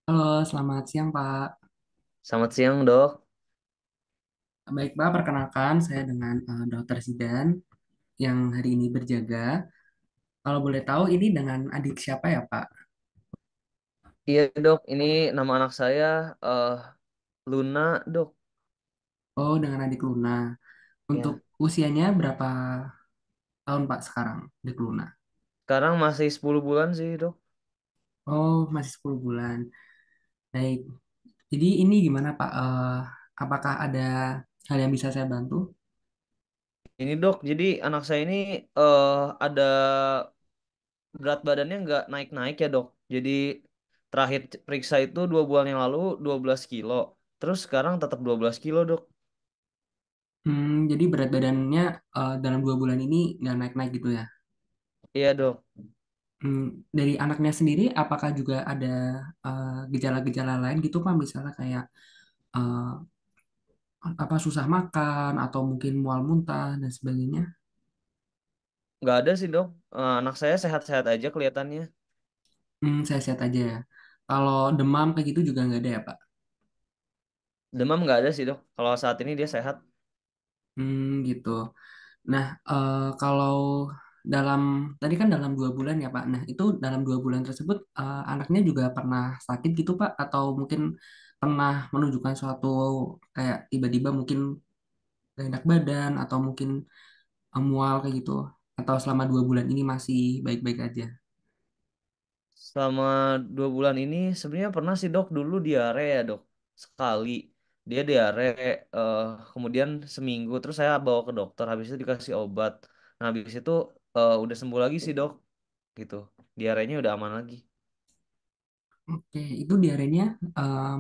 Halo, selamat siang Pak. Selamat siang, Dok. Baik Pak, perkenalkan saya dengan Dr. Zidan yang hari ini berjaga. Kalau boleh tahu ini dengan adik siapa ya Pak? Iya, Dok. Ini nama anak saya eh Luna, Dok. Oh, dengan adik Luna. Untuk Ya. usianya berapa tahun Pak sekarang, adik Luna? Sekarang masih 10 bulan sih, Dok. Oh, masih 10 bulan. Baik. Jadi ini gimana Pak? Apakah ada hal yang bisa saya bantu? Ini, Dok. Jadi anak saya ini eh ada berat badannya nggak naik-naik ya, Dok. Jadi terakhir periksa itu 2 bulan yang lalu 12 kilo. Terus sekarang tetap 12 kilo, Dok. Jadi berat badannya dalam 2 bulan ini nggak naik-naik gitu ya? Iya, Dok. Hmm, dari anaknya sendiri, apakah juga ada gejala-gejala lain gitu Pak? Misalnya kayak eh, apa susah makan atau mungkin mual muntah dan sebagainya? Nggak ada sih, Dok. Anak saya sehat-sehat aja kelihatannya. Saya sehat aja ya. Kalau demam kayak gitu juga nggak ada ya Pak? Demam nggak ada sih, Dok. Kalau saat ini dia sehat. Gitu. Nah, kalau dalam tadi kan dalam 2 bulan ya Pak. Nah, itu dalam 2 bulan tersebut anaknya juga pernah sakit gitu Pak? Atau mungkin pernah menunjukkan suatu kayak tiba-tiba mungkin gak enak badan atau mungkin mual kayak gitu? Atau selama 2 bulan ini masih baik-baik aja? Selama 2 bulan ini sebenarnya pernah sih dok dulu diare ya dok sekali dia diare eh, kemudian seminggu terus saya bawa ke dokter habis itu dikasih obat nah habis itu udah sembuh lagi sih dok gitu diarenya udah aman lagi Oke, itu diarenya,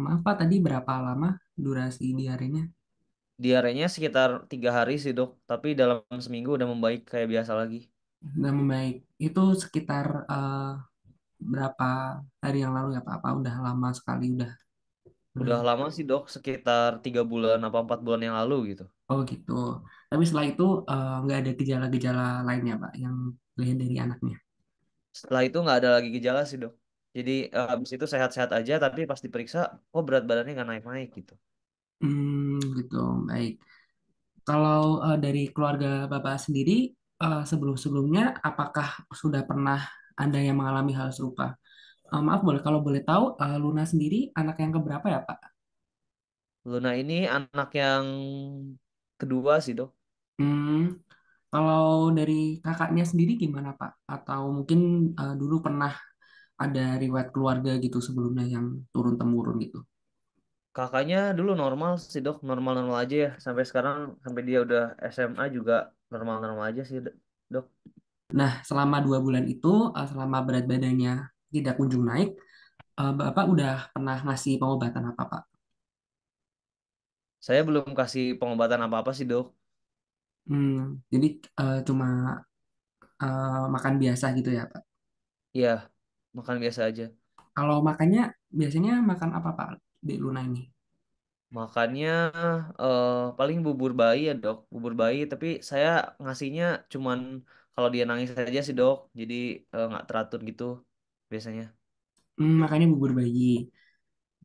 maaf Pak, tadi berapa lama durasi diarenya? diarenya sekitar 3 hari sih dok tapi dalam seminggu udah membaik kayak biasa lagi Udah membaik. Itu sekitar berapa hari yang lalu ya Pak? Apa udah lama sekali udah. udah lama sih dok sekitar 3 bulan apa 4 bulan yang lalu gitu. Oh gitu. Tapi setelah itu nggak ada gejala-gejala lainnya Pak yang dilihat dari anaknya. Setelah itu nggak ada lagi gejala sih dok. Jadi habis itu sehat-sehat aja tapi pas diperiksa, oh berat badannya nggak naik-naik gitu. Gitu. Baik. Kalau dari keluarga Bapak sendiri sebelum-sebelumnya apakah sudah pernah ada yang mengalami hal serupa? Maaf boleh kalau boleh tahu Luna sendiri anak yang keberapa ya Pak? Luna ini anak yang kedua sih dok. Hmm, Kalau dari kakaknya sendiri gimana Pak? Atau mungkin dulu pernah ada riwayat keluarga gitu sebelumnya yang turun temurun gitu? Kakaknya dulu normal sih dok, normal-normal aja ya. Sampai sekarang, sampai dia udah SMA juga normal-normal aja sih dok. Nah, selama 2 bulan itu, selama berat badannya tidak kunjung naik, Bapak udah pernah ngasih pengobatan apa Pak? Saya belum kasih pengobatan apa-apa sih dok. Jadi cuma makan biasa gitu ya Pak? Iya, makan biasa aja. Kalau makannya biasanya makan apa Pak di Luna ini? Makannya paling bubur bayi ya dok, bubur bayi. Tapi saya ngasihnya cuman kalau dia nangis saja sih dok. Jadi nggak teratur gitu biasanya. Makannya bubur bayi.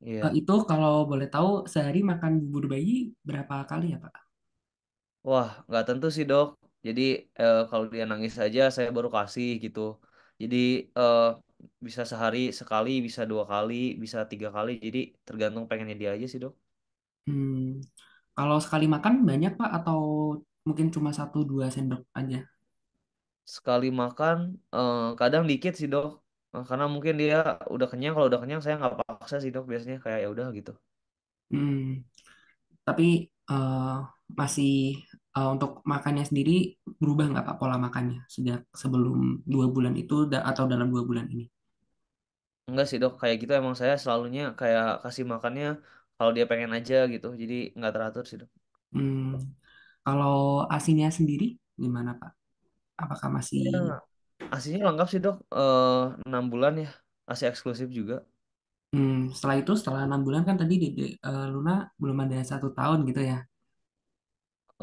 Iya. Itu kalau boleh tahu sehari makan bubur bayi berapa kali ya Pak? Wah, nggak tentu sih dok. Jadi kalau dia nangis saja saya baru kasih gitu. Jadi eh, bisa sehari sekali, bisa 2 kali, bisa 3 kali. Jadi tergantung pengennya dia aja sih dok. Hmm, Kalau sekali makan banyak Pak atau mungkin cuma 1 2 sendok aja? Sekali makan kadang dikit sih dok. Karena mungkin dia udah kenyang. Kalau udah kenyang saya nggak paksa sih dok. Biasanya kayak ya udah gitu. Hmm, tapi masih untuk makannya sendiri berubah nggak Pak pola makannya sejak sebelum 2 bulan itu atau dalam 2 bulan ini? Enggak sih dok. Kayak gitu emang saya selalunya kayak kasih makannya kalau dia pengen aja gitu. Jadi nggak teratur sih dok. Hmm, Kalau asinya sendiri gimana Pak? Apakah masih Ya, asinya lengkap sih dok. 6 bulan ya. Asi eksklusif juga. setelah itu setelah 6 bulan kan tadi Luna belum ada 1 tahun gitu ya?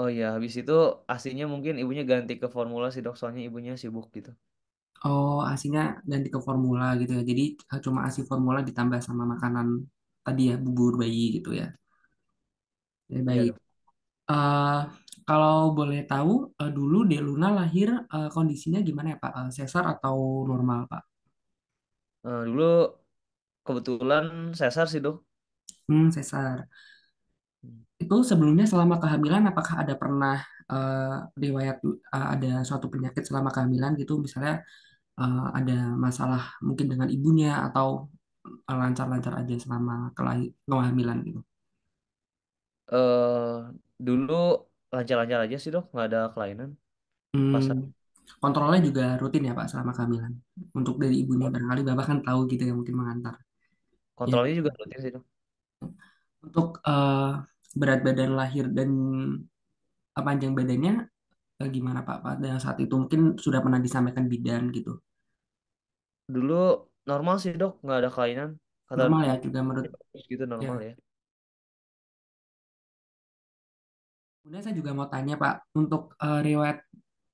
Oh iya, habis itu asinya mungkin ibunya ganti ke formula sih dok, soalnya ibunya sibuk gitu. Oh, ASINya ganti ke formula gitu ya. Jadi cuma ASI formula ditambah sama makanan tadi ya, bubur bayi gitu ya. Ya, Iya baik. dok. Eh, Kalau boleh tahu, dulu Deluna lahir kondisinya gimana ya Pak? Sesar atau normal Pak? Dulu kebetulan sesar sih dok. Sesar. Itu sebelumnya selama kehamilan, apakah ada pernah eh, riwayat ada suatu penyakit selama kehamilan gitu? Misalnya ada masalah mungkin dengan ibunya atau lancar-lancar aja selama kehamilan gitu? eh Dulu lancar-lancar aja sih dok, nggak ada kelainan. Hmm, Pas Kontrolnya juga rutin ya Pak selama kehamilan. Untuk dari ibunya barangkali Bapak kan tahu gitu ya mungkin mengantar. Ya, kontrolnya juga rutin sih dok. untuk berat badan lahir dan panjang badannya gimana Pak? Pada saat itu mungkin sudah pernah disampaikan bidan gitu. Dulu normal sih dok, nggak ada kelainan. Kata Normal ya juga menurut bagus gitu ya. normal ya. Kemudian saya juga mau tanya Pak, untuk riwayat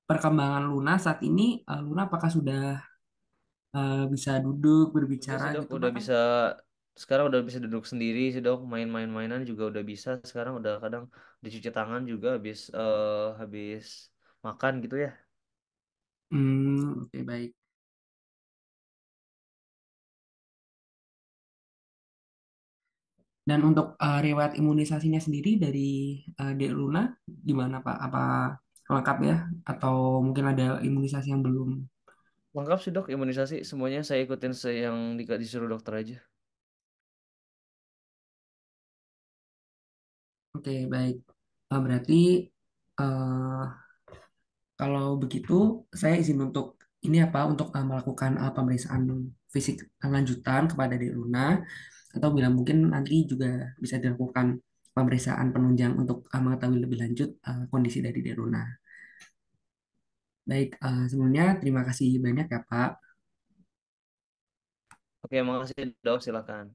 perkembangan Luna saat ini, Luna apakah sudah bisa duduk Udah berbicara sih dok, gitu udah Pak? bisa sekarang udah bisa duduk sendiri sih dok, main-main mainan juga udah bisa. Sekarang udah kadang dicuci tangan juga habis makan gitu ya. Oke baik. Dan untuk riwayat imunisasinya sendiri dari Dek Luna gimana Pak? Apa lengkap ya? Atau mungkin ada imunisasi yang belum? Lengkap sih dok, imunisasi semuanya saya ikutin yang disuruh dokter aja. Oke baik. Berarti eh, kalau begitu saya izin untuk ini apa? Untuk melakukan pemeriksaan fisik lanjutan kepada Dek Luna. Atau bila mungkin nanti juga bisa dilakukan pemeriksaan penunjang untuk mengetahui lebih lanjut kondisi dari Deruna. Baik, sebelumnya terima kasih banyak ya Pak. Oke, makasih dok, silakan.